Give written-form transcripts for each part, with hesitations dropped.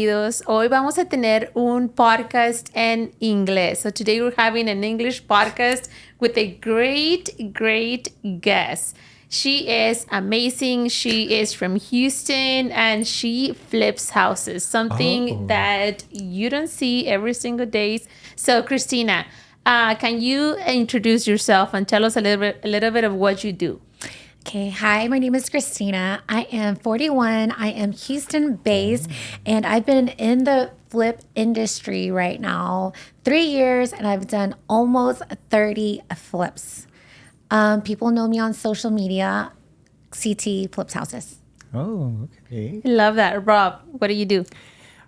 Hoy vamos a tener un podcast en inglés. So today we're having an English podcast with a great guest. She is amazing. She is from Houston and she flips houses, something that you don't see every single day. So Christina, can you introduce yourself and tell us a little bit of what you do? Okay, hi, my name is Christina. I am 41. I am Houston based, and I've been in the flip industry right now 3 years, and I've done almost 30 flips. People know me on social media, CT Flips Houses. Oh, okay. Love that. Rob, what do you do?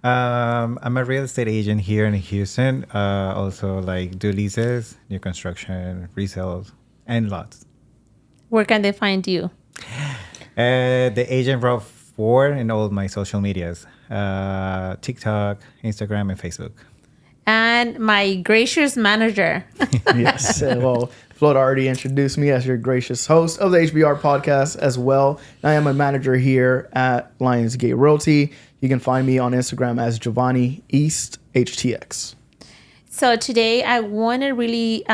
I'm a real estate agent here in Houston. Also, like do leases, new construction, resales, and lots. Where can they find you? The agent Rob 4 in all my social medias, TikTok, Instagram, and Facebook. And my gracious manager. Yes. Well, Floyd already introduced me as your gracious host of the HBR podcast as well. I am a manager here at Lionsgate Realty. You can find me on Instagram as Giovanni East HTX. So today I want to really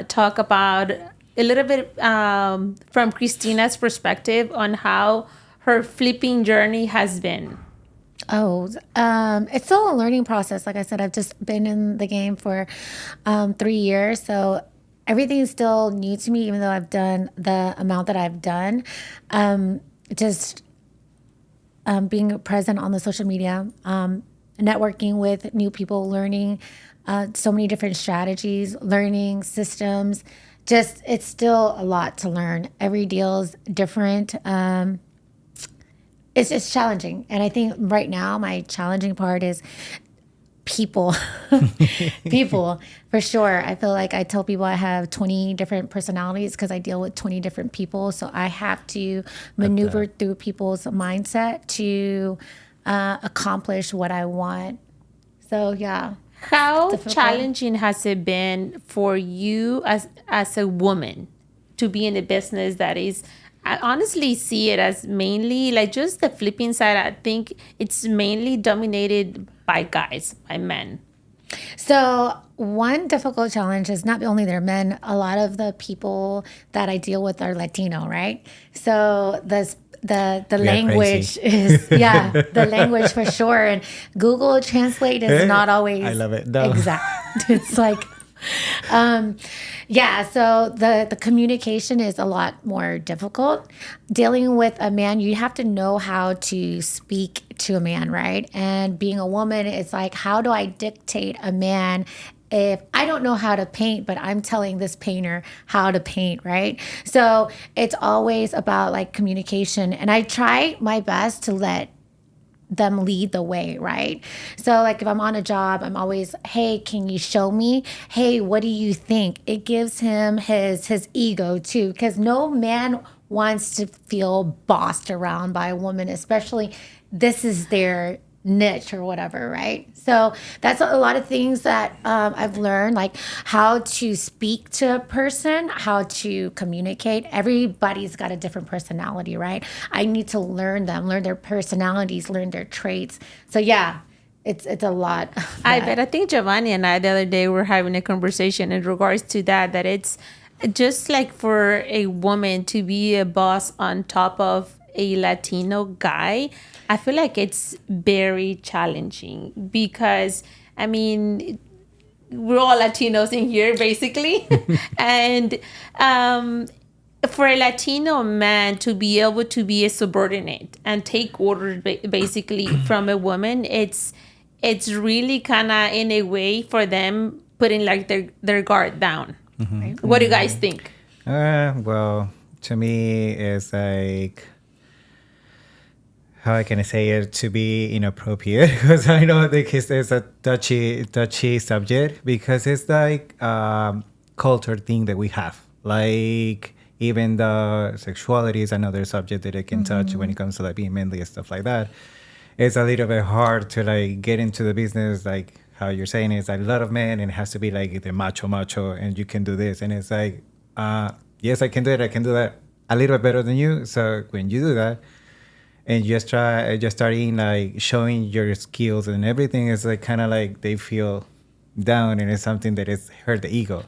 talk about a little bit from Christina's perspective on how her flipping journey has been. It's still a learning process. Like I said, I've just been in the game for 3 years. So everything is still new to me, even though I've done the amount that I've done. Being present on the social media, networking with new people, learning so many different strategies, learning systems. It's still a lot to learn. Every deal's different. It's challenging. And I think right now my challenging part is people. People, for sure. I feel like I tell people I have 20 different personalities because I deal with 20 different people. So I have to maneuver through people's mindset to accomplish what I want. So, yeah. How challenging has it been for you as a woman to be in a business that is, I honestly see it as mainly like just the flipping side. I think it's mainly dominated by guys, by men. So one difficult challenge is not only they're men, a lot of the people that I deal with are Latino, right? So the language is the language for sure, and Google Translate is not always I love it. No. exact. It's like so the communication is a lot more difficult. Dealing with a man, you have to know how to speak to a man, right? And being a woman, it's like, how do I dictate a man if I don't know how to paint, but I'm telling this painter how to paint, right? So it's always about like communication. And I try my best to let them lead the way, right? So like if I'm on a job, I'm always, hey, can you show me? Hey, what do you think? It gives him his ego too, because no man wants to feel bossed around by a woman, especially this is their niche or whatever, right? So that's a lot of things that I've learned, like how to speak to a person, how to communicate. Everybody's got a different personality, right? I need to learn them, learn their personalities, learn their traits. So yeah, it's a lot. I bet. I think Giovanni and I the other day were having a conversation in regards to that it's just like for a woman to be a boss on top of a Latino guy, I feel like it's very challenging because, I mean, we're all Latinos in here, basically. And for a Latino man to be able to be a subordinate and take orders basically from a woman, it's really kind of, in a way, for them putting like their guard down. Mm-hmm. Right? What do you guys think? Well, to me, it's like, how can I say it to be inappropriate? Because I know that it's a touchy subject because it's like culture thing that we have. Like even the sexuality is another subject that I can touch when it comes to like being manly and stuff like that. It's a little bit hard to like get into the business, like how you're saying it's a lot of men and it has to be like the macho and you can do this. And it's like, yes, I can do it. I can do that a little bit better than you. So when you do that, and just starting like showing your skills and everything is like kind of like they feel down, and it's something that is hurt the ego.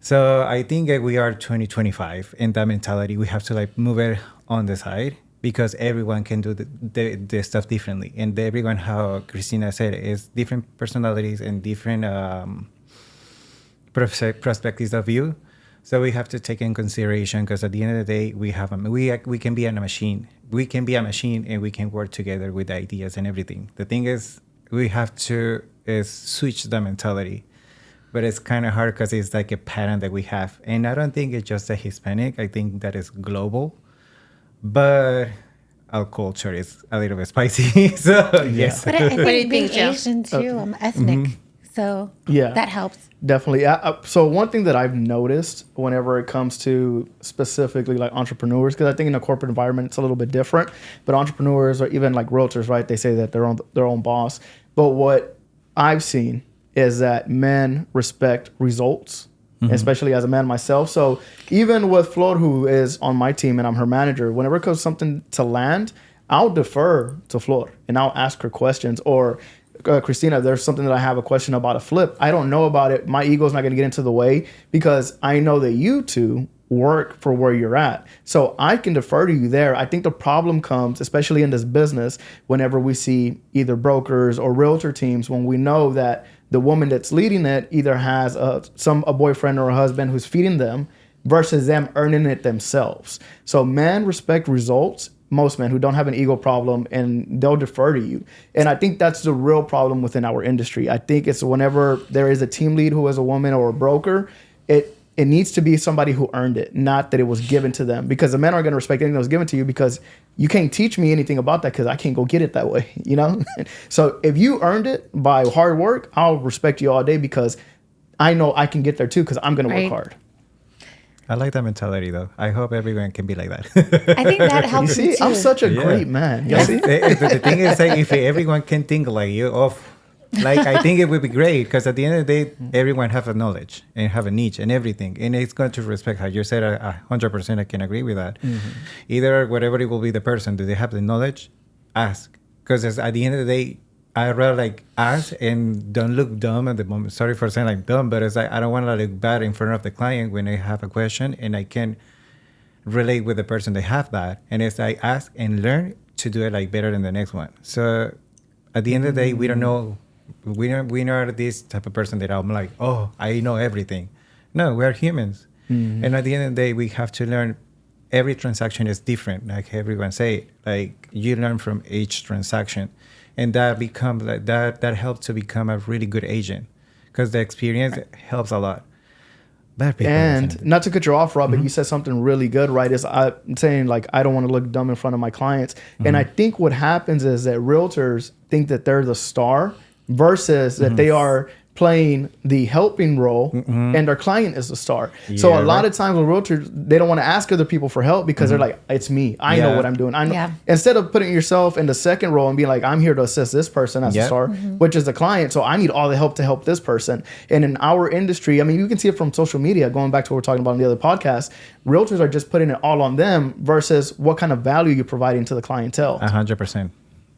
So I think that we are 2025 in that mentality. We have to like move it on the side because everyone can do the stuff differently. And everyone, how Christina said, is different personalities and different perspectives of view. So we have to take in consideration because at the end of the day, we can be a machine. We can be a machine and we can work together with ideas and everything. The thing is, we have to switch the mentality. But it's kind of hard because it's like a pattern that we have. And I don't think it's just a Hispanic. I think that is global. But our culture is a little bit spicy. So, yes. But I do you think being think, Joe? Asian too, I'm ethnic. So Yeah. that helps. Definitely. So one thing that I've noticed whenever it comes to specifically like entrepreneurs, because I think in a corporate environment it's a little bit different, but entrepreneurs or even like realtors, right? They say that they're their own boss. But what I've seen is that men respect results, especially as a man myself. So even with Flor, who is on my team and I'm her manager, whenever it comes something to land, I'll defer to Flor and I'll ask her questions. Or Christina, there's something that I have a question about a flip. I don't know about it. My ego's not going to get into the way because I know that you two work for where you're at. So I can defer to you there. I think the problem comes, especially in this business, whenever we see either brokers or realtor teams, when we know that the woman that's leading it either has a boyfriend or a husband who's feeding them versus them earning it themselves. So men respect results, most men who don't have an ego problem, and they'll defer to you. And I think that's the real problem within our industry. I think it's whenever there is a team lead who is a woman or a broker, it needs to be somebody who earned it, not that it was given to them. Because the men aren't going to respect anything that was given to you because you can't teach me anything about that because I can't go get it that way, you know? So if you earned it by hard work, I'll respect you all day because I know I can get there too because I'm going to work hard. I like that mentality though. I hope everyone can be like that. I think that You helps see, me too. I'm such a great man. You see? The thing is, like, if everyone can think like you, like I think it would be great because at the end of the day, everyone have a knowledge and have a niche and everything, and it's going to respect how you said. 100%, I can agree with that. Either whatever it will be the person, do they have the knowledge? Ask, because at the end of the day, I rather like ask and don't look dumb at the moment. Sorry for saying like dumb, but it's like I don't want to look bad in front of the client when I have a question and I can relate with the person they have that, and it's like ask and learn to do it like better than the next one. So at the end of the day, we don't know. We are this type of person that I'm like, oh, I know everything. No, we're humans. And at the end of the day, we have to learn. Every transaction is different. Like everyone say, like you learn from each transaction. And that becomes like that helps to become a really good agent because the experience helps a lot. And not to cut you off, Rob, but you said something really good, right? Is I'm saying like I don't want to look dumb in front of my clients. And I think what happens is that realtors think that they're the star versus that they are playing the helping role and their client is the star. So a lot of times with realtors, they don't want to ask other people for help because they're like, it's me. I know what I'm doing. I know. Instead of putting yourself in the second role and being like, I'm here to assist this person as a star, which is the client. So I need all the help to help this person. And in our industry, I mean, you can see it from social media, going back to what we're talking about in the other podcast, realtors are just putting it all on them versus what kind of value you're providing to the clientele. 100%.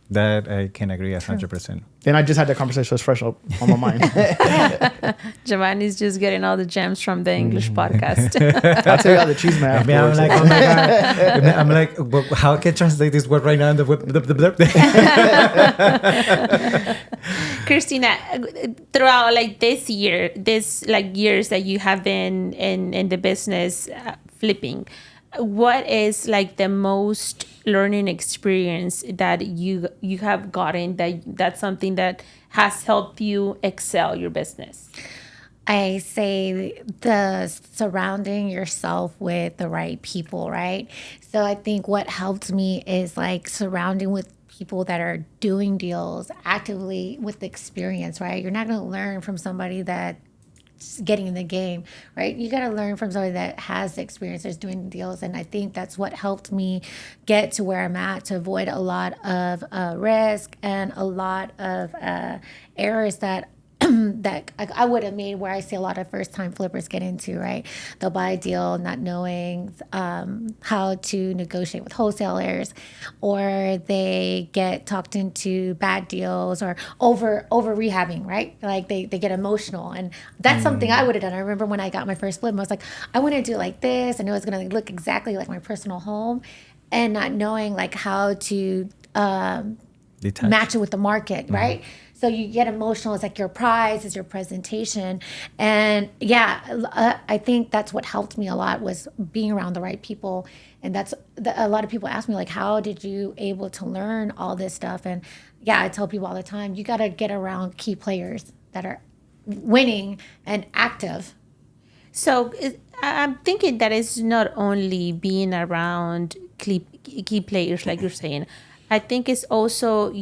That I can agree 100%. And I just had that conversation. So it's fresh up on my mind. Giovanni's just getting all the gems from the English podcast. I'll tell you how the cheese man I mean, I'm like, oh my God. I'm like, well, how can I translate this word right now in the Christina, throughout like this like years that you have been in the business flipping, what is like the most learning experience that you have gotten that's something that has helped you excel your business? I say the surrounding yourself with the right people, right? So I think what helped me is like surrounding with people that are doing deals actively with experience, right? You're not going to learn from somebody that's getting in the game, right? You got to learn from somebody that has the experience that's doing deals. And I think that's what helped me get to where I'm at, to avoid a lot of risk and a lot of errors that that I would have made, where I see a lot of first time flippers get into, right? They'll buy a deal not knowing how to negotiate with wholesalers, or they get talked into bad deals, or over rehabbing, right? Like they get emotional. And that's something I would have done. I remember when I got my first flip, I was like, I want to do like this, and it was going to look exactly like my personal home, and not knowing like how to match it with the market, right? So you get emotional. It's like your prize is your presentation. And I think that's what helped me a lot, was being around the right people. And a lot of people ask me, like, how did you able to learn all this stuff? And I tell people all the time, you got to get around key players that are winning and active. So I'm thinking that it's not only being around key players, like you're saying. I think it's also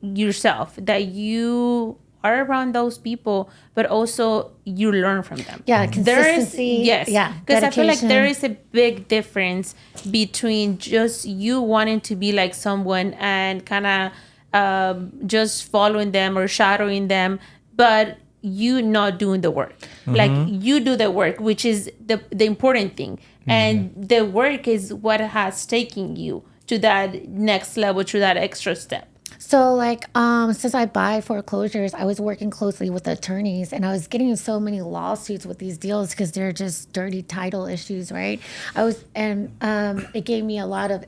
yourself, that you are around those people, but also you learn from them. Yeah, consistency. Because I feel like there is a big difference between just you wanting to be like someone and kind of just following them or shadowing them, but you not doing the work. Like you do the work, which is the important thing. And the work is what has taken you to that next level, to that extra step. So like, since I buy foreclosures, I was working closely with attorneys, and I was getting so many lawsuits with these deals because they're just dirty title issues, right? It gave me a lot of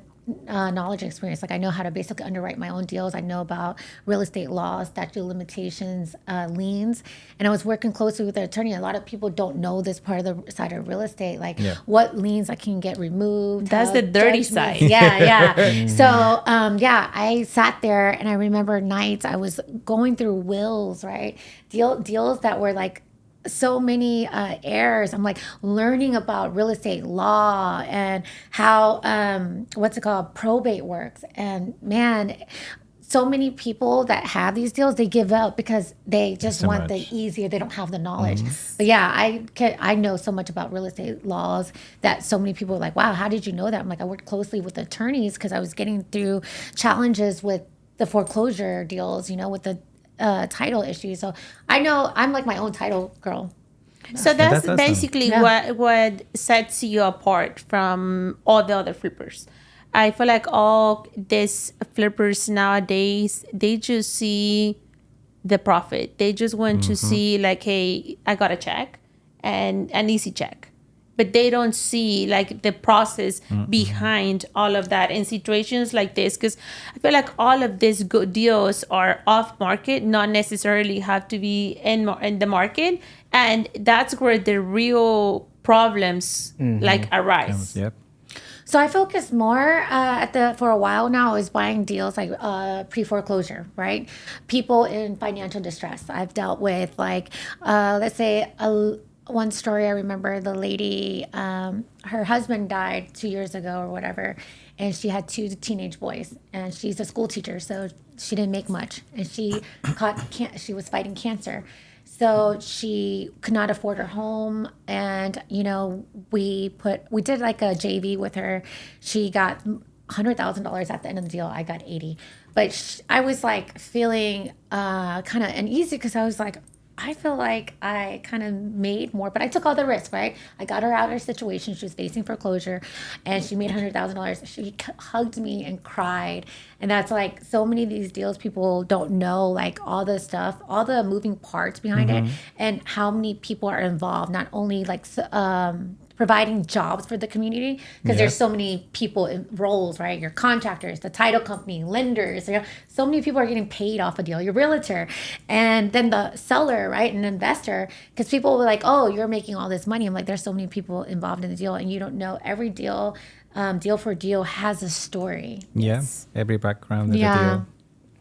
knowledge and experience. Like, I know how to basically underwrite my own deals. I know about real estate laws, statute of limitations, liens. And I was working closely with the attorney. A lot of people don't know this part of the side of real estate, like what liens I can get removed. That's the dirty side. Yeah. So, I sat there, and I remember nights I was going through wills, right? Deals that were like so many errors. I'm like learning about real estate law and how probate works. And man, so many people that have these deals, they give up because they just want the easier. They don't have the knowledge. But I know so much about real estate laws that so many people are like, wow, how did you know that? I'm like, I worked closely with attorneys because I was getting through challenges with the foreclosure deals, with the title issue. So I know I'm like my own title girl. So that's awesome. basically what sets you apart from all the other flippers. I feel like all these flippers nowadays, they just see the profit. They just want to see like, hey, I got a check and an easy check. But they don't see like the process behind all of that in situations like this. Because I feel like all of these good deals are off market, not necessarily have to be in the market. And that's where the real problems like arise. Yep. So I focus more for a while now. I was buying deals like pre-foreclosure, right? People in financial distress. I've dealt with like, let's say one story I remember, the lady, her husband died 2 years ago or whatever, and she had 2 teenage boys, and she's a school teacher, so she didn't make much, and she was fighting cancer. So she could not afford her home, and we did like a JV with her. She got $100,000 at the end of the deal. I got 80, but I was like feeling kind of uneasy because I was like, I feel like I kind of made more, but I took all the risk, right? I got her out of her situation. She was facing foreclosure, and she made $100,000. She hugged me and cried. And that's like so many of these deals, people don't know like all the stuff, all the moving parts behind it, and how many people are involved. Not only like providing jobs for the community, because there's so many people in roles, right? Your contractors, the title company, lenders, so many people are getting paid off a deal, your realtor, and then the seller, right? An investor, because people were like, oh, you're making all this money. I'm like, there's so many people involved in the deal, and you don't know every deal, deal for deal has a story. Yes. Every background of the deal.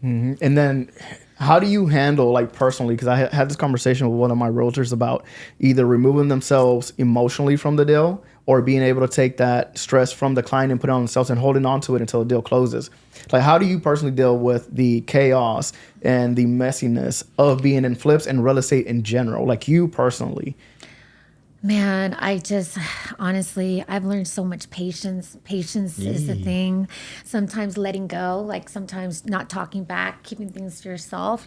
And then how do you handle, like personally, because I had this conversation with one of my realtors about either removing themselves emotionally from the deal or being able to take that stress from the client and put it on themselves and holding on to it until the deal closes. Like, how do you personally deal with the chaos and the messiness of being in flips and real estate in general, like you personally? Man, I just honestly, I've learned so much patience. Patience is the thing. Sometimes letting go, like sometimes not talking back, keeping things to yourself.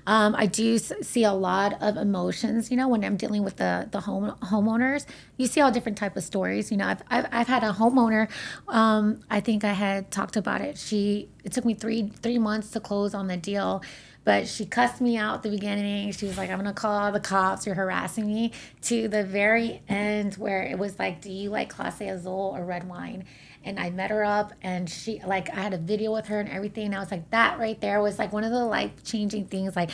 I do see a lot of emotions. When I'm dealing with the homeowners, you see all different type of stories. I've had a homeowner. I think I had talked about it. It took me three months to close on the deal. But she cussed me out at the beginning. She was like, I'm going to call the cops. You're harassing me. To the very end where it was like, do you like Clase Azul or red wine? And I met her up and I had a video with her and everything. And I was like, that right there was like one of the life-changing things. Like,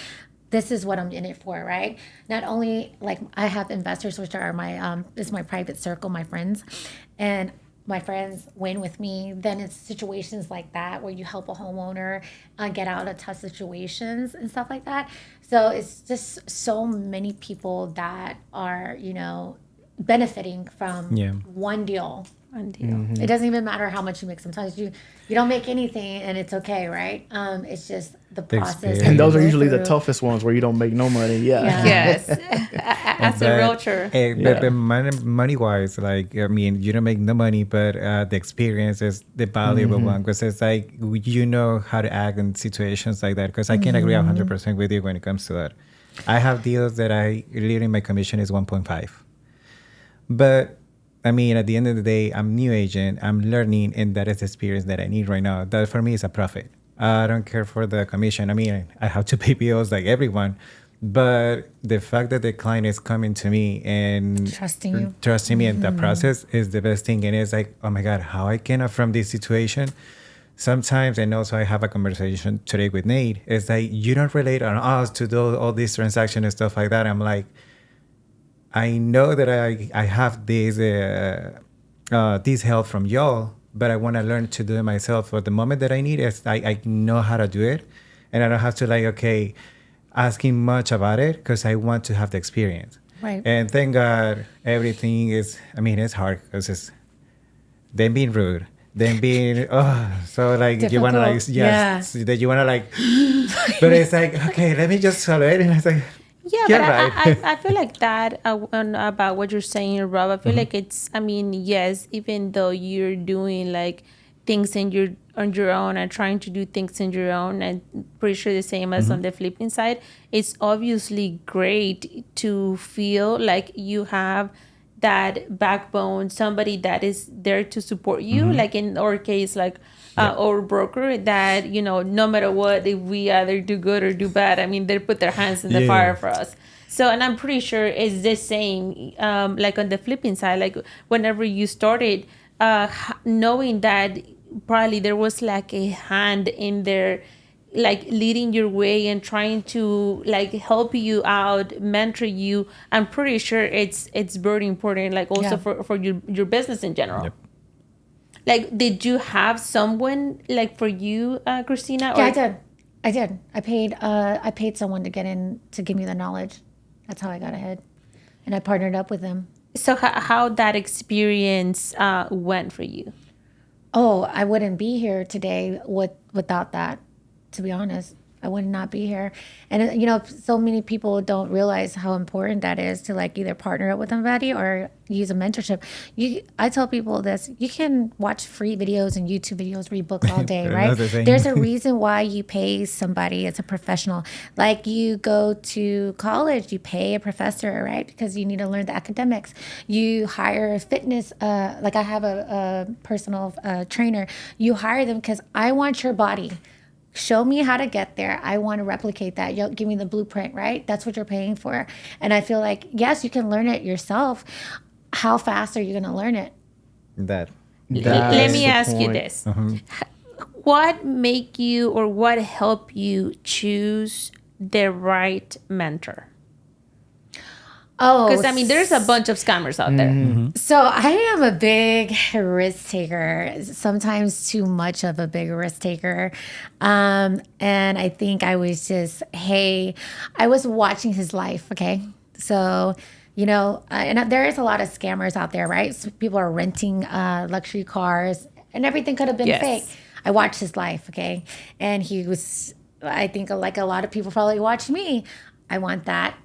this is what I'm in it for, right? Not only like I have investors, which are this is my private circle, my friends. And my friends win with me. Then it's situations like that where you help a homeowner get out of tough situations and stuff like that. So it's just so many people that are, benefiting from one deal. One deal. It doesn't even matter how much you make. Sometimes you don't make anything and it's okay, right? It's just the process. experience. And those are you go usually the through. toughest ones where you don't make no money. Yeah. Yes. As a realtor. But money wise, like, I mean, you don't make no money, but the experience is the valuable one, because it's like, you know how to act in situations like that. Because I can agree 100% with you when it comes to that. I have deals that literally my commission is 1.5. But I mean, at the end of the day, I'm new agent. I'm learning, and that is the experience that I need right now. That for me is a profit. I don't care for the commission. I mean, I have to pay bills like everyone, but the fact that the client is coming to me and trusting me in the process is the best thing. And it's like, oh my God, how I can from this situation. Sometimes, and also I have a conversation today with Nate. It's like, you don't relate on us to do all these transactions and stuff like that. I'm like, I know that I have this help from y'all, but I want to learn to do it myself. For the moment that I need it, I know how to do it, and I don't have to asking much about it, because I want to have the experience. Right. And thank God everything is. I mean, it's hard because it's them being rude, them being Difficult. you want to that you want to but it's like, okay, let me just solve it, and it's like. Yeah, Yeah, but right. I feel like that about what you're saying, Rob. I feel like it's. I mean, yes, even though you're doing like things on your own and trying to do things on your own, and pretty sure the same as on the flipping side, it's obviously great to feel like you have that backbone, somebody that is there to support you. Like in our case, our broker, that no matter what, if we either do good or do bad, I mean, they put their hands in the fire for us. So, and I'm pretty sure it's the same like on the flipping side, like whenever you started knowing that probably there was like a hand in there, like leading your way and trying to like help you out, mentor you. I'm pretty sure it's very important, like also for your business in general. Yep. Like, did you have someone like for you, Christina? Yeah, I did. I paid someone to get in to give me the knowledge. That's how I got ahead, and I partnered up with them. So how that experience went for you? Oh, I wouldn't be here today without that. To be honest, I would not be here. And so many people don't realize how important that is to like either partner up with somebody or use a mentorship. I tell people this: you can watch free videos and YouTube videos, read books all day, right? There's a reason why you pay somebody as a professional. Like you go to college, you pay a professor, right? Because you need to learn the academics. You hire a fitness, like I have a personal trainer. You hire them because I want your body. Show me how to get there. I want to replicate that. You give me the blueprint, right? That's what you're paying for. And I feel like, yes, you can learn it yourself. How fast are you going to learn it? That. Let me ask you this. What make you, or what help you choose the right mentor? Oh, Because I mean, there's a bunch of scammers out there. So I am a big risk taker, sometimes too much of a big risk taker. And I think I was I was watching his life. Okay. So, and there is a lot of scammers out there, right? So people are renting luxury cars and everything could have been Yes. fake. I watched his life. Okay. And he was, I think like a lot of people probably watch me. I want that.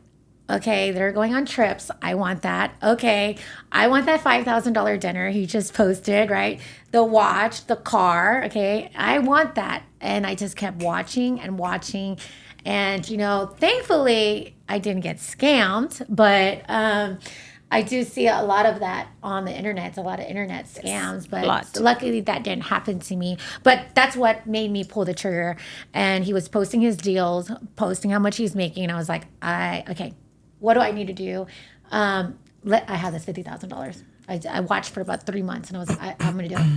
Okay, they're going on trips. I want that. Okay, I want that $5,000 dinner he just posted, right? The watch, the car. Okay, I want that. And I just kept watching and watching. And, thankfully, I didn't get scammed, but I do see a lot of that on the internet. It's a lot of internet scams, but lot. luckily that didn't happen to me. But that's what made me pull the trigger. And he was posting his deals, posting how much he's making. And I was like, okay, what do I need to do? I have this $50,000. I watched for about 3 months, and I was like, I'm going to do it.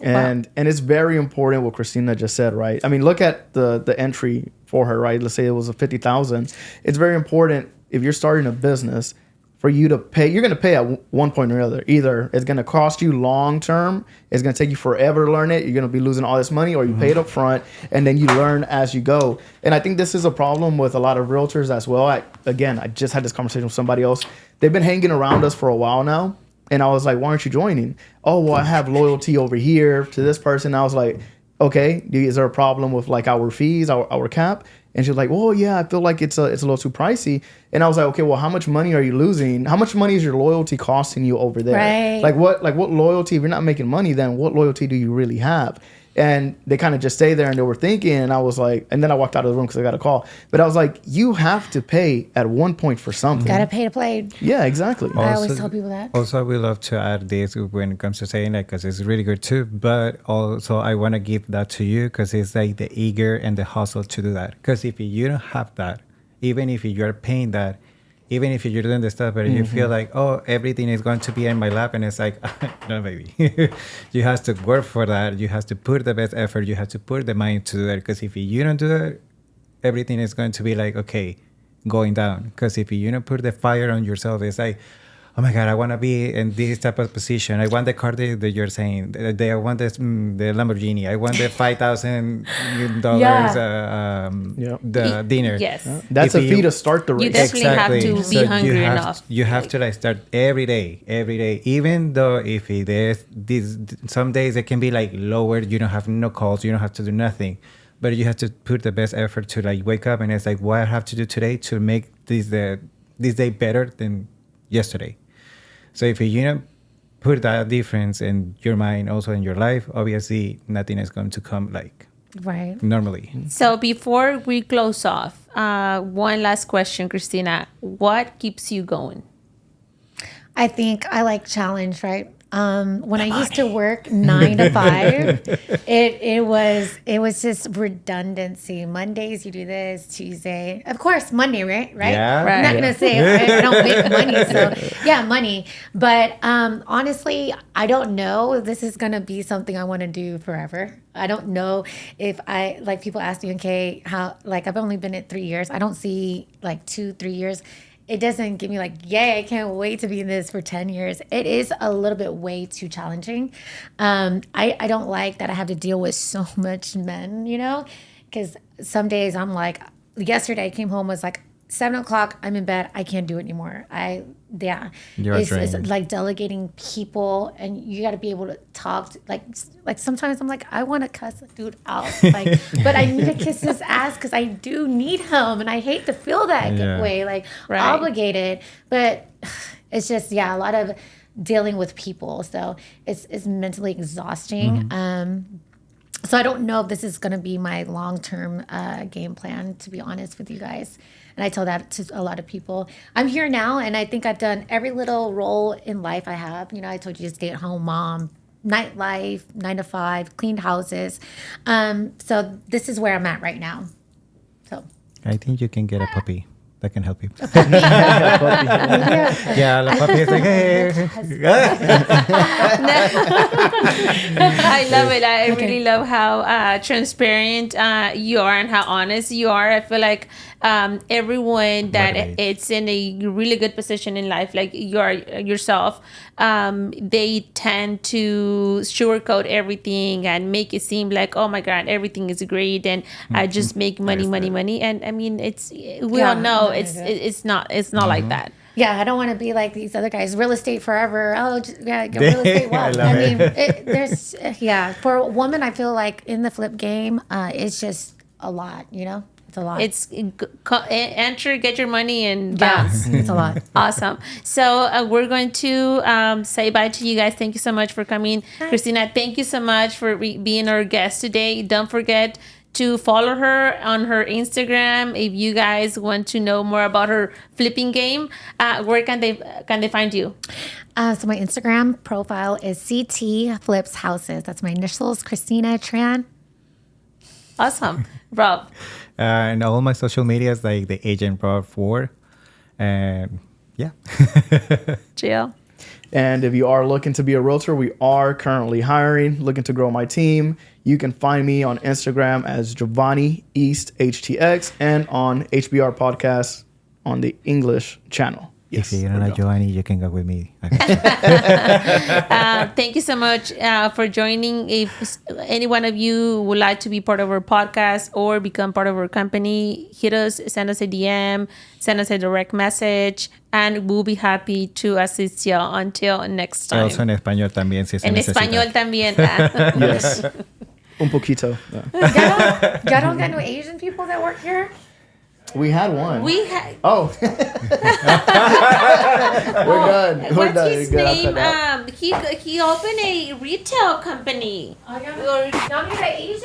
And it's very important what Christina just said, right? I mean, look at the entry for her, right? Let's say it was a 50,000. It's very important if you're starting a business for you to pay. You're going to pay at one point or other. Either it's going to cost you long term, it's going to take you forever to learn it, you're going to be losing all this money, or you pay it up front and then you learn as you go. And I think this is a problem with a lot of realtors as well. I just had this conversation with somebody else. They've been hanging around us for a while now. And I was like, why aren't you joining? Oh, well, I have loyalty over here to this person. I was like, okay, is there a problem with like our fees, our cap? And she was like, well, yeah, I feel like it's a little too pricey. And I was like, okay, well, how much money are you losing? How much money is your loyalty costing you over there? Right. Like what loyalty, if you're not making money, then what loyalty do you really have? And they kind of just stay there and they were thinking. And I was like, and then I walked out of the room because I got a call. But I was like, you have to pay at one point for something. Got to pay to play. Yeah, exactly. I always tell people that. Also, we love to add this when it comes to saying that because it's really good too. But also, I want to give that to you because it's like the eager and the hustle to do that. Because if you don't have that, even if you're paying that, even if you're doing the stuff, but you feel like, oh, everything is going to be in my lap. And it's like, no, baby. You have to work for that. You have to put the best effort. You have to put the mind to do that. Because if you don't do that, everything is going to be like, okay, going down. Because if you don't put the fire on yourself, it's like, oh my God, I want to be in this type of position. I want the car that you're saying. I want this, the Lamborghini. I want the $5,000 the dinner. Yes. That's If a fee you- to start the race. You definitely have to be So hungry enough. You have to like start every day. Even though if it is some days it can be like lower, you don't have no calls, you don't have to do nothing, but you have to put the best effort to like wake up and it's like what I have to do today to make this day better than yesterday. So if you don't put that difference in your mind, also in your life, obviously nothing is going to come like Right. normally. So before we close off, one last question, Christina. What keeps you going? I think I like challenge, right? When I used to work 9 to 5, it was just redundancy. Mondays you do this, Tuesday, of course, Monday, right? Yeah. I'm not Right. gonna say I don't make money, so yeah, money. But honestly, I don't know. This is gonna be something I want to do forever. I don't know if I like people ask me, okay, how like I've only been at 3 years. I don't see like 2-3 years. It doesn't give me like, yay, I can't wait to be in this for 10 years. It is a little bit way too challenging. I don't like that I have to deal with so much men, because some days I'm like, yesterday I came home, was like 7 o'clock, I'm in bed, I can't do it anymore. It's like delegating people, and you got to be able to talk to, like sometimes I'm like, I want to cuss a dude out, like, but I need to kiss his ass because I do need him, and I hate to feel that way, like Right. obligated. But it's just a lot of dealing with people, so it's mentally exhausting. So I don't know if this is going to be my long-term game plan, to be honest with you guys. And I tell that to a lot of people. I'm here now, and I think I've done every little role in life I have. I told you, stay-at-home mom, nightlife, 9 to 5, cleaned houses. So this is where I'm at right now. So I think you can get a puppy that can help you. yeah. Yeah, the puppy is like, hey. I love it. I really love how transparent you are and how honest you are. I feel like everyone that Motivate. it's in a really good position in life, like you are yourself, they tend to sugarcoat everything and make it seem like, oh my God, everything is great and I just make money. And I mean, we all know it's not like that. Yeah, I don't want to be like these other guys. Real estate forever. Oh, get real estate wealth. I love mean, for a woman, I feel like in the flip game, it's just a lot, It's a lot. Enter, get your money, and yeah, bounce. it's a lot. Awesome. So we're going to say bye to you guys. Thank you so much for coming. Christina, thank you so much for being our guest today. Don't forget to follow her on her Instagram. If you guys want to know more about her flipping game, where can they find you? So my Instagram profile is CT Flips Houses. That's my initials, Christina Tran. Awesome. Rob. And all my social medias like the Agent Rob 4. And yeah. Jill. And if you are looking to be a realtor, we are currently hiring, looking to grow my team. You can find me on Instagram as Giovanni East HTX and on HBR Podcast on the English channel. If you don't know Giovanni, you can go with me. Thank you so much for joining. If any one of you would like to be part of our podcast or become part of our company, hit us, send us a DM, send us a direct message, and we'll be happy to assist you until next time. Also en español también, si se En necesita. español también. Yes. Un poquito. Y'all don't got no Asian people that work here? We had one. Oh. We're done. We're What's done. his Get off name? that. He opened a retail company. Y'all need an Asian